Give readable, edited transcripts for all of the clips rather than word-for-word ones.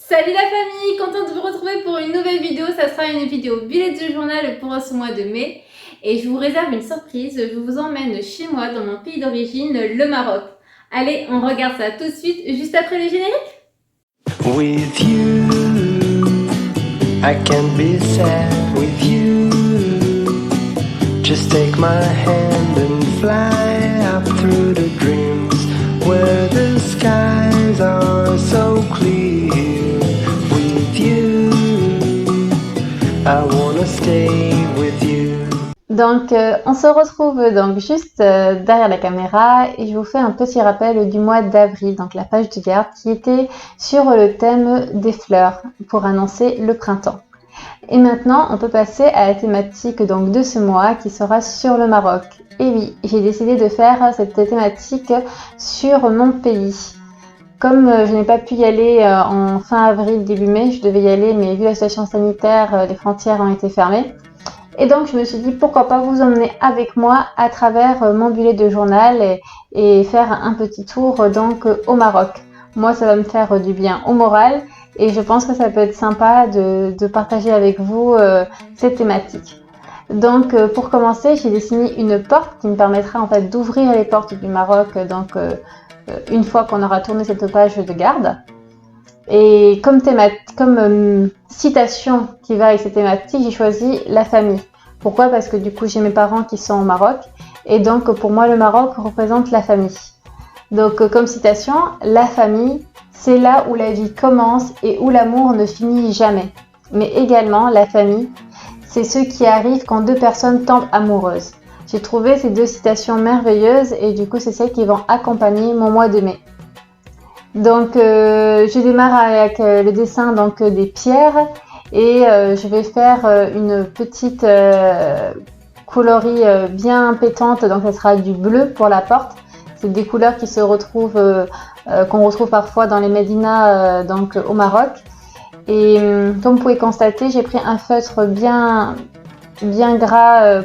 Salut la famille, contente de vous retrouver pour une nouvelle vidéo. Ça sera une vidéo bullet de journal pour ce mois de mai. Et je vous réserve une surprise, je vous emmène chez moi dans mon pays d'origine, le Maroc. Allez, on regarde ça tout de suite, juste après le générique. With you, I can be sad with you. Just take my hand and fly up through the dreams where the skies are so clear. With you, I wanna stay with you. Donc on se retrouve donc juste derrière la caméra et je vous fais un petit rappel du mois d'avril, donc la page de garde qui était sur le thème des fleurs pour annoncer le printemps. Et maintenant on peut passer à la thématique donc de ce mois qui sera sur le Maroc. Et oui, j'ai décidé de faire cette thématique sur mon pays. Comme je n'ai pas pu y aller en fin avril, début mai, je devais y aller mais vu la situation sanitaire, les frontières ont été fermées. Et donc je me suis dit pourquoi pas vous emmener avec moi à travers mon bullet de journal et faire un petit tour donc au Maroc. Moi ça va me faire du bien au moral et je pense que ça peut être sympa de partager avec vous cette thématique. Donc pour commencer j'ai dessiné une porte qui me permettra en fait d'ouvrir les portes du Maroc donc une fois qu'on aura tourné cette page de garde. Et comme citation qui va avec cette thématique, j'ai choisi la famille. Pourquoi? Parce que du coup j'ai mes parents qui sont au Maroc et donc pour moi le Maroc représente la famille. Donc comme citation, la famille, c'est là où la vie commence et où l'amour ne finit jamais. Mais également la famille, c'est ce qui arrive quand deux personnes tombent amoureuses. J'ai trouvé ces deux citations merveilleuses et du coup c'est celles qui vont accompagner mon mois de mai. Donc je démarre avec le dessin donc des pierres et je vais faire une petite coloris bien pétante, donc ça sera du bleu pour la porte. C'est des couleurs qui se retrouvent qu'on retrouve parfois dans les médinas donc au Maroc. Et comme vous pouvez constater, j'ai pris un feutre bien gras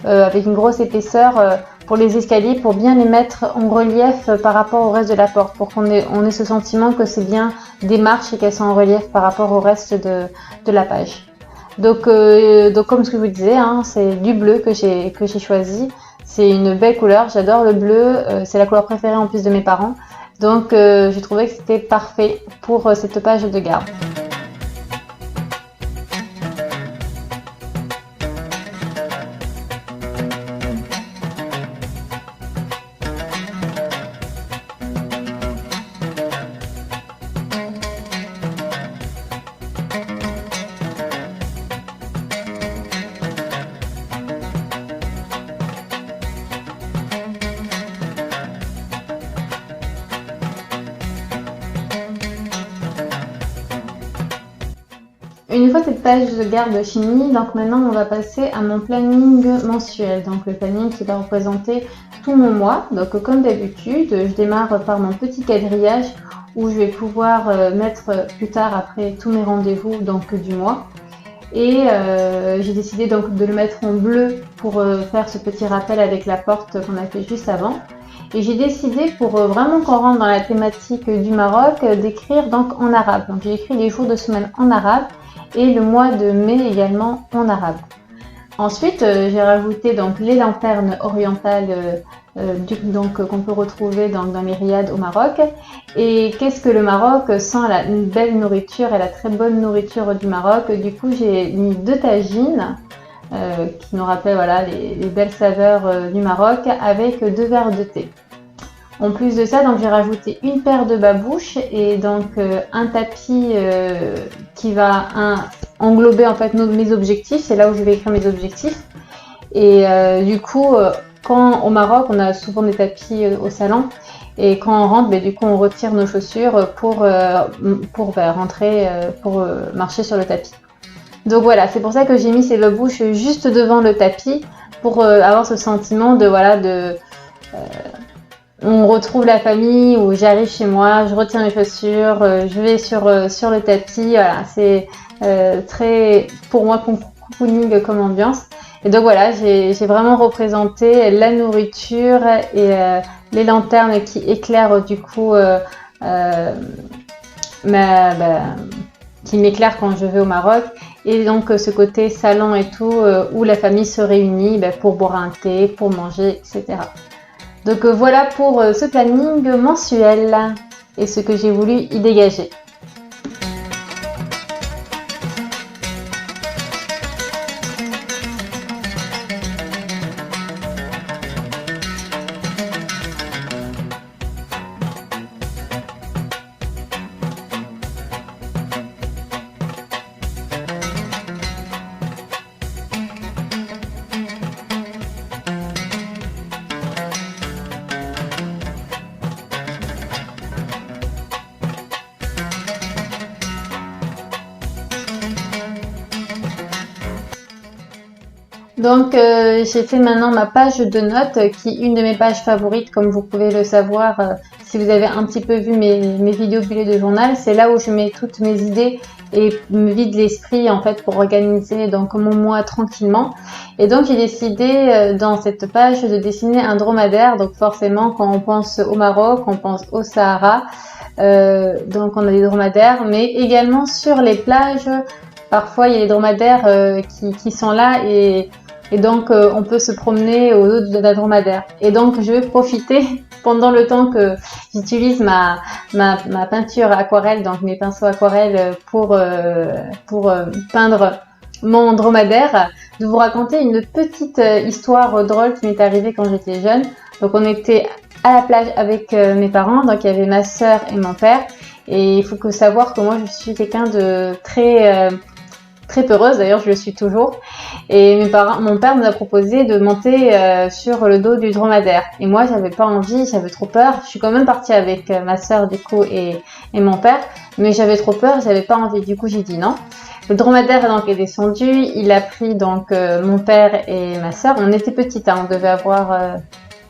avec une grosse épaisseur pour les escaliers, pour bien les mettre en relief par rapport au reste de la porte, pour qu'on ait ce sentiment que c'est bien des marches et qu'elles sont en relief par rapport au reste de la page. Donc comme ce que je vous disais, hein, c'est du bleu que j'ai choisi. C'est une belle couleur, j'adore le bleu, c'est la couleur préférée en plus de mes parents. Donc j'ai trouvé que c'était parfait pour cette page de garde. Une fois cette page de garde finie, donc maintenant on va passer à mon planning mensuel, donc le planning qui va représenter tout mon mois. Donc comme d'habitude, je démarre par mon petit quadrillage où je vais pouvoir mettre plus tard après tous mes rendez-vous donc du mois. Et j'ai décidé donc de le mettre en bleu pour faire ce petit rappel avec la porte qu'on a fait juste avant. Et j'ai décidé pour vraiment qu'on rentre dans la thématique du Maroc d'écrire donc en arabe. Donc j'ai écrit les jours de semaine en arabe et le mois de mai également en arabe. Ensuite j'ai rajouté donc les lanternes orientales qu'on peut retrouver dans les riads au Maroc. Et qu'est-ce que le Maroc sans la belle nourriture et la très bonne nourriture du Maroc? Du coup j'ai mis 2 tagines qui nous rappellent voilà, les belles saveurs du Maroc avec 2 verres de thé. En plus de ça, donc j'ai rajouté une paire de babouches et donc un tapis qui va englober en fait mes objectifs. C'est là où je vais écrire mes objectifs. Et du coup, quand au Maroc, on a souvent des tapis au salon. Et quand on rentre, du coup, on retire nos chaussures pour rentrer, pour marcher sur le tapis. Donc voilà, c'est pour ça que j'ai mis ces babouches juste devant le tapis pour avoir ce sentiment de on retrouve la famille où j'arrive chez moi, je retire mes chaussures, je vais sur le tapis. Voilà, c'est très pour moi cocooning comme ambiance. Et donc voilà, j'ai vraiment représenté la nourriture et les lanternes qui éclairent du coup qui m'éclaire quand je vais au Maroc. Et donc ce côté salon et tout, où la famille se réunit pour boire un thé, pour manger, etc. Donc voilà pour ce planning mensuel et ce que j'ai voulu y dégager. Donc j'ai fait maintenant ma page de notes qui est une de mes pages favorites, comme vous pouvez le savoir si vous avez un petit peu vu mes vidéos bullet de journal. C'est là où je mets toutes mes idées et me vide l'esprit en fait pour organiser donc mon mois tranquillement. Et donc j'ai décidé dans cette page de dessiner un dromadaire. Donc forcément quand on pense au Maroc, on pense au Sahara. Donc on a des dromadaires, mais également sur les plages. Parfois il y a des dromadaires qui sont là et donc on peut se promener au dos d'un dromadaire. Et donc je vais profiter pendant le temps que j'utilise ma peinture aquarelle, donc mes pinceaux aquarelles pour peindre mon dromadaire, de vous raconter une petite histoire drôle qui m'est arrivée quand j'étais jeune. Donc on était à la plage avec mes parents, donc il y avait ma sœur et mon père. Et il faut savoir que moi je suis quelqu'un de très peureuse, d'ailleurs je le suis toujours. Et mon père nous a proposé de monter sur le dos du dromadaire. Et moi j'avais pas envie, j'avais trop peur. Je suis quand même partie avec ma sœur du coup et mon père, mais j'avais trop peur, j'avais pas envie. Du coup j'ai dit non. Le dromadaire donc est descendu, il a pris donc mon père et ma sœur. On était petites, hein, on devait avoir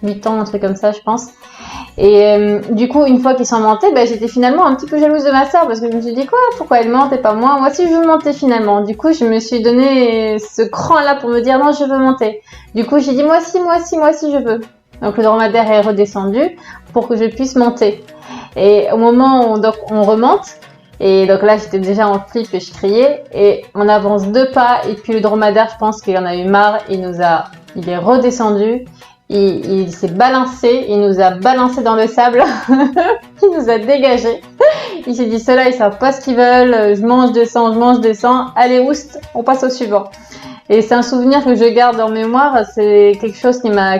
8 ans, un truc comme ça je pense. Et du coup, une fois qu'ils sont montés, j'étais finalement un petit peu jalouse de ma sœur parce que je me suis dit quoi, pourquoi elle monte et pas moi? Moi aussi je veux monter finalement. Du coup, je me suis donné ce cran-là pour me dire non, je veux monter. Du coup, j'ai dit moi aussi je veux. Donc le dromadaire est redescendu pour que je puisse monter. Et au moment où donc, on remonte, et donc là j'étais déjà en flip et je criais, et on avance 2 pas et puis le dromadaire, je pense qu'il en a eu marre, il est redescendu. Il s'est balancé, il nous a balancé dans le sable, il nous a dégagé. Il s'est dit ceux-là ils savent pas ce qu'ils veulent, je mange, descends, allez oust, on passe au suivant. Et c'est un souvenir que je garde en mémoire, c'est quelque chose qui m'a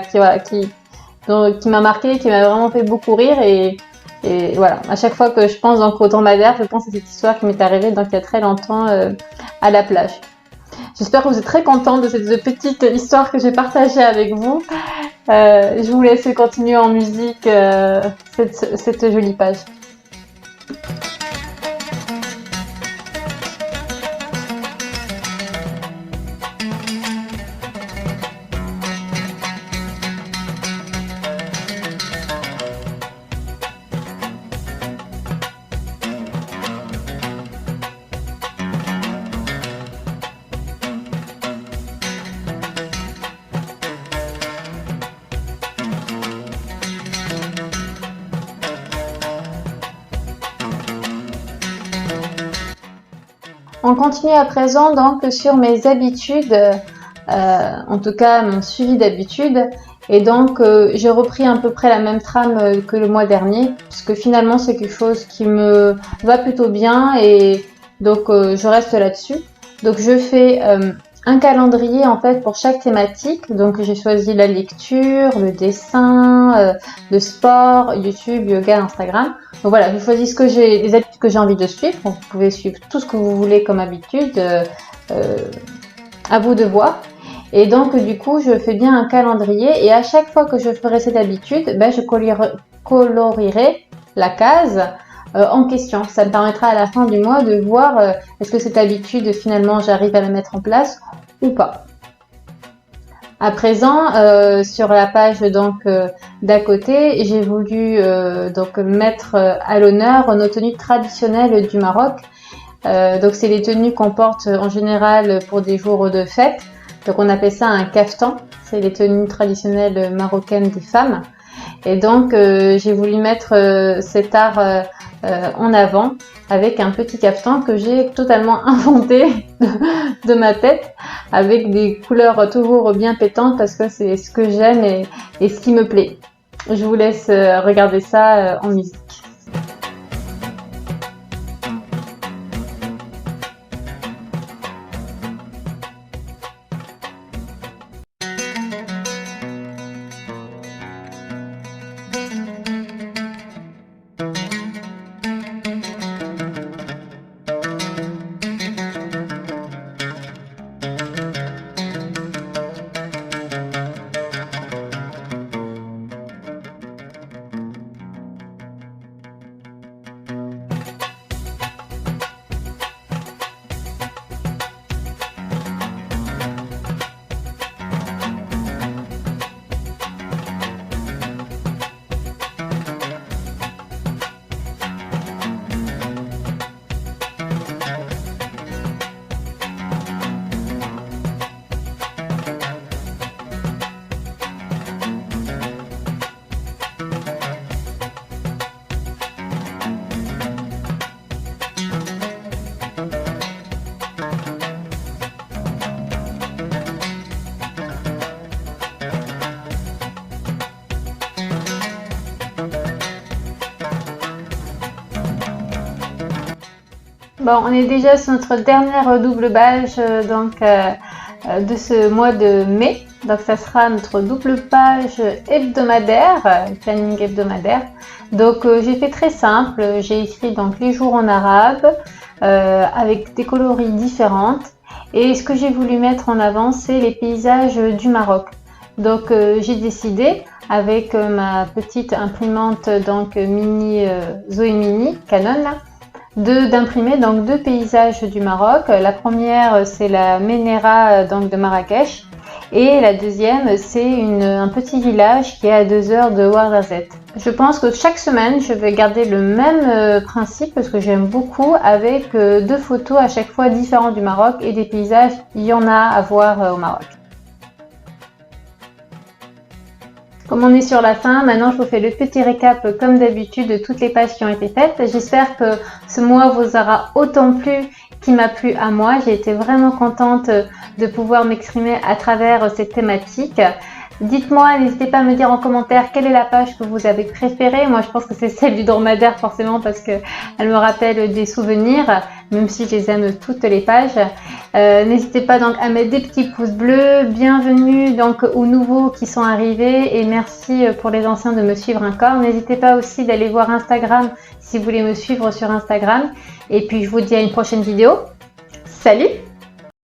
marqué, qui m'a vraiment fait beaucoup rire et voilà, à chaque fois que je pense donc au dromadaire, je pense à cette histoire qui m'est arrivée donc il y a très longtemps à la plage. J'espère que vous êtes très contents de cette petite histoire que j'ai partagée avec vous. Je vous laisse continuer en musique cette jolie page. On continue à présent donc sur mes habitudes, en tout cas mon suivi d'habitudes. Et donc j'ai repris à peu près la même trame que le mois dernier, puisque finalement c'est quelque chose qui me va plutôt bien et donc je reste là-dessus. Donc je fais un calendrier en fait pour chaque thématique. Donc j'ai choisi la lecture, le dessin, le sport, YouTube, yoga, Instagram. Donc voilà, je choisis les habitudes que j'ai envie de suivre. Donc, vous pouvez suivre tout ce que vous voulez comme habitude, à vous de voir. Et donc du coup, je fais bien un calendrier et à chaque fois que je ferai cette habitude, je colorierai la case en question. Ça me permettra à la fin du mois de voir est-ce que cette habitude finalement j'arrive à la mettre en place ou pas. À présent, sur la page donc d'à côté, j'ai voulu donc mettre à l'honneur nos tenues traditionnelles du Maroc. Donc c'est les tenues qu'on porte en général pour des jours de fête. Donc on appelle ça un kaftan. C'est les tenues traditionnelles marocaines des femmes. Et donc j'ai voulu mettre cet art en avant avec un petit caftan que j'ai totalement inventé de ma tête avec des couleurs toujours bien pétantes parce que c'est ce que j'aime et ce qui me plaît. Je vous laisse regarder ça en musique. Bon, on est déjà sur notre dernière double page de ce mois de mai. Donc ça sera notre double page hebdomadaire, planning hebdomadaire. Donc j'ai fait très simple, j'ai écrit donc les jours en arabe avec des coloris différentes. Et ce que j'ai voulu mettre en avant, c'est les paysages du Maroc. Donc j'ai décidé avec ma petite imprimante donc mini Zoé Mini Canon là, d'imprimer donc deux paysages du Maroc. La première c'est la Ménéra donc de Marrakech et la deuxième c'est un petit village qui est à 2 heures de Ouarzazate. Je pense que chaque semaine je vais garder le même principe parce que j'aime beaucoup avec deux photos à chaque fois différentes du Maroc et des paysages, il y en a à voir au Maroc. Comme on est sur la fin, maintenant je vous fais le petit récap comme d'habitude de toutes les pages qui ont été faites. J'espère que ce mois vous aura autant plu qu'il m'a plu à moi. J'ai été vraiment contente de pouvoir m'exprimer à travers cette thématique. Dites-moi, n'hésitez pas à me dire en commentaire quelle est la page que vous avez préférée. Moi, je pense que c'est celle du dromadaire forcément parce qu'elle me rappelle des souvenirs, même si je les aime toutes les pages. N'hésitez pas donc à mettre des petits pouces bleus. Bienvenue donc aux nouveaux qui sont arrivés et merci pour les anciens de me suivre encore. N'hésitez pas aussi d'aller voir Instagram si vous voulez me suivre sur Instagram. Et puis, je vous dis à une prochaine vidéo. Salut!